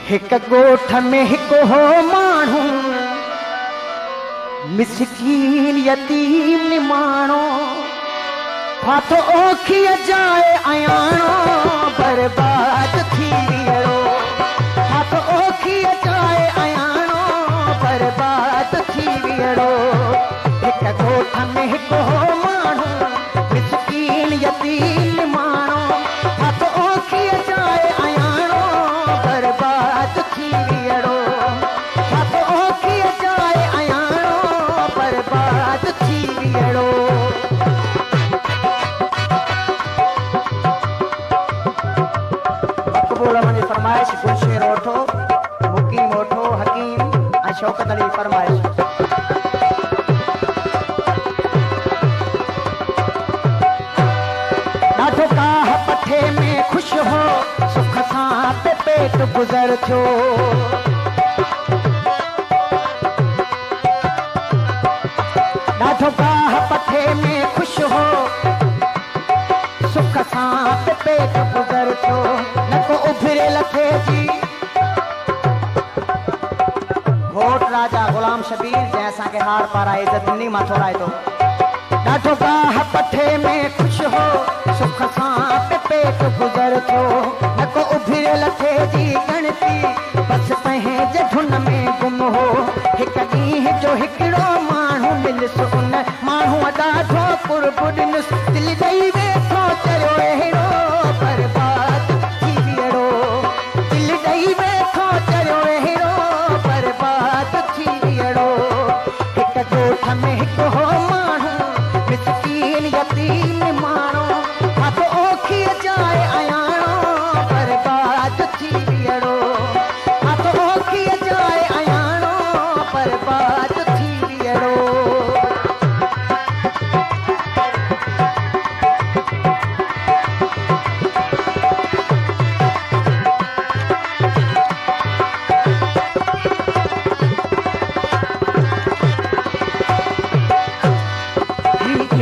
हिक गोठ में हिकु हो माण्हू मिसकीन यतीम निमाणो फाथो ओखीअ जाए अयाणो बर्बाद थी वियो फाथो ओखीअ जाए अयाणो बर्बाद थी वियो हिक गोठ में हिकु हो माण्हू मिसकीन यतीम निमाणो फाथो ओखीअ जाए अयाणो बर्बाद थी वियो फाथो ओखीअ जाए अयाणो बर्बाद थी वियो फरमाइश गुलशेर ओठो मुकीम ओठो हकीम ऐं शौकत अली फरमाइश ॾाढो काह पठे में ख़ुशि हो सुख सां पे पेट गुज़र थियो ॾाढो काह पठे में ख़ुशि हो सुख सां पे पेट गुज़र थियो न को उभिरे लथे जी घोट राजा गुलाम शबीर जंहिं असांखे हार पाराए इज़त ॾिनी मां थोराए थो ॾाढो गाह पठे में ख़ुशि हो सुख सां पे पेट गुज़र थियो न को उभिरे लथे जी गणती बसि पंहिंजे धुन में गुम हो हिकु ॾींहं जो हिकिड़ो माण्हू मिलियुसि उन माण्हूअ ॾाढो कुर्ब ॾिनुसि दिलि ॾेई वेठो चयो अहिड़ो बर्बाद थी वियो दिलि ॾेई वेठो चयो अहिड़ो बर्बाद थी वियो हिकु ॻोठ में हिकु हो माण्हू मिसकीन यतीम माण्हू फाथो ओखीअ जाए अयाणो बर्बाद थी वियो फाथो ओखीअ जाए अयाणो बर्बाद थी वियो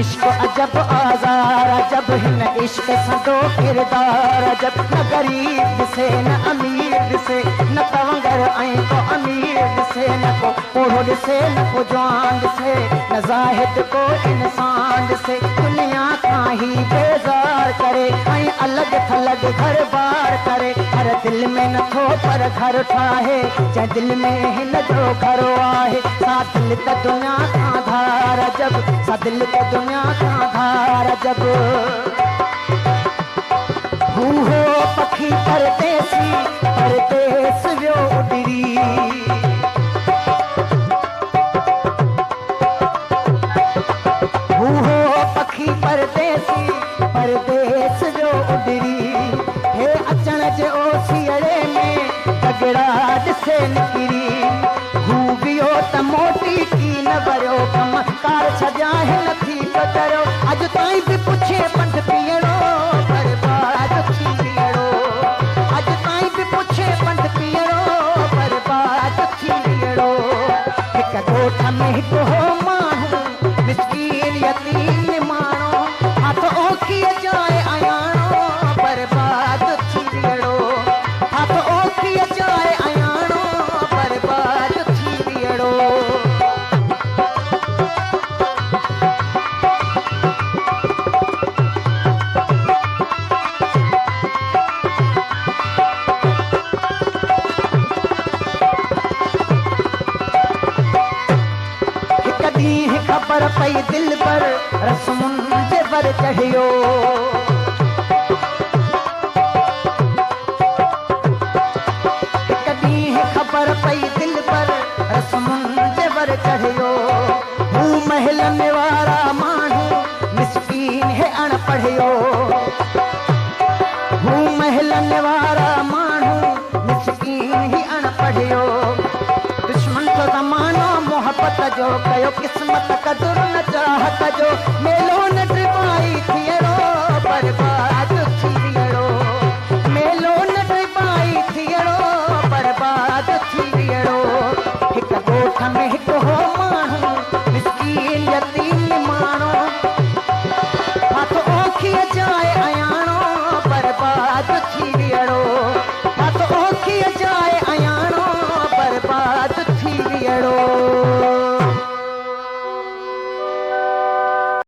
इश्क अजब आज़ार अजब हिन इश्क सदो किरदार अजब न गरीब ॾिसे न अमीर ॾिसे न तवंगर ऐं को अमीर ॾिसे न को ओढ़ो ॾिसे न को जवान ॾिसे न ज़ाहिद को इंसान ॾिसे दुनिया खां ई बेज़ार करे ऐं अलॻि थलॻि घर बार करे हर दिलि में नथो पर घर ठाहे जंहिं दिलि में हिन जो घर आहे सा दिलि त दुनिया खां धार अजब सा दिलि त दुनिया खां धार अजब हू हो पखी परदेसी परदेस वियो उॾरी हू हो पखी परदेसी परदेस वियो उॾरी हे अचण जे ओसियड़े में तगड़ा ॾिसे निकिरी हू वियो त मोटी की न वरियो कम कार छॾिया हिन थी करियो अॼु ताईं बि पुछे पंध पीअणो बर्बाद थी वियो अॼु ताईं बि पुछे पंध पीअणो बर्बाद थी वियो हिकु ॻोठ में हिकु हो माण्हू मिसकीन यतीम माण्हू हथ ओखीअ जाए अयाणो बर्बाद थी वियो हथ ओखीअ जाए अयाणो बर्बाद थी वियो ख़बर पई दिल पर रस्मुनि जे वर चढ़ियो हिकु ॾींहुं ख़बर पई दिल पर रस्मुनि जे वर चढ़ियो हू महलनि वारा माण्हू मिसकीन हे अणपढ़ियो हू महलनि वारा माण्हू मिसकीन ही अणपढ़ियो दुश्मन तो ज़मानो मोहब्बत जो कयो क़िस्मत कदुर न चाहत जो मेलो न ड्रिबाई थियड़ो बर्बाद थी वियो मेलो न ड्रिबाई थियड़ो बर्बाद थी वियो हिकु ॻोठ में हिकु हो माण्हू मिसकीन यतीम माण्हू हथ ओखीअ जाए अयाणो बर्बाद थी वियो हथ ओखीअ जाए करो।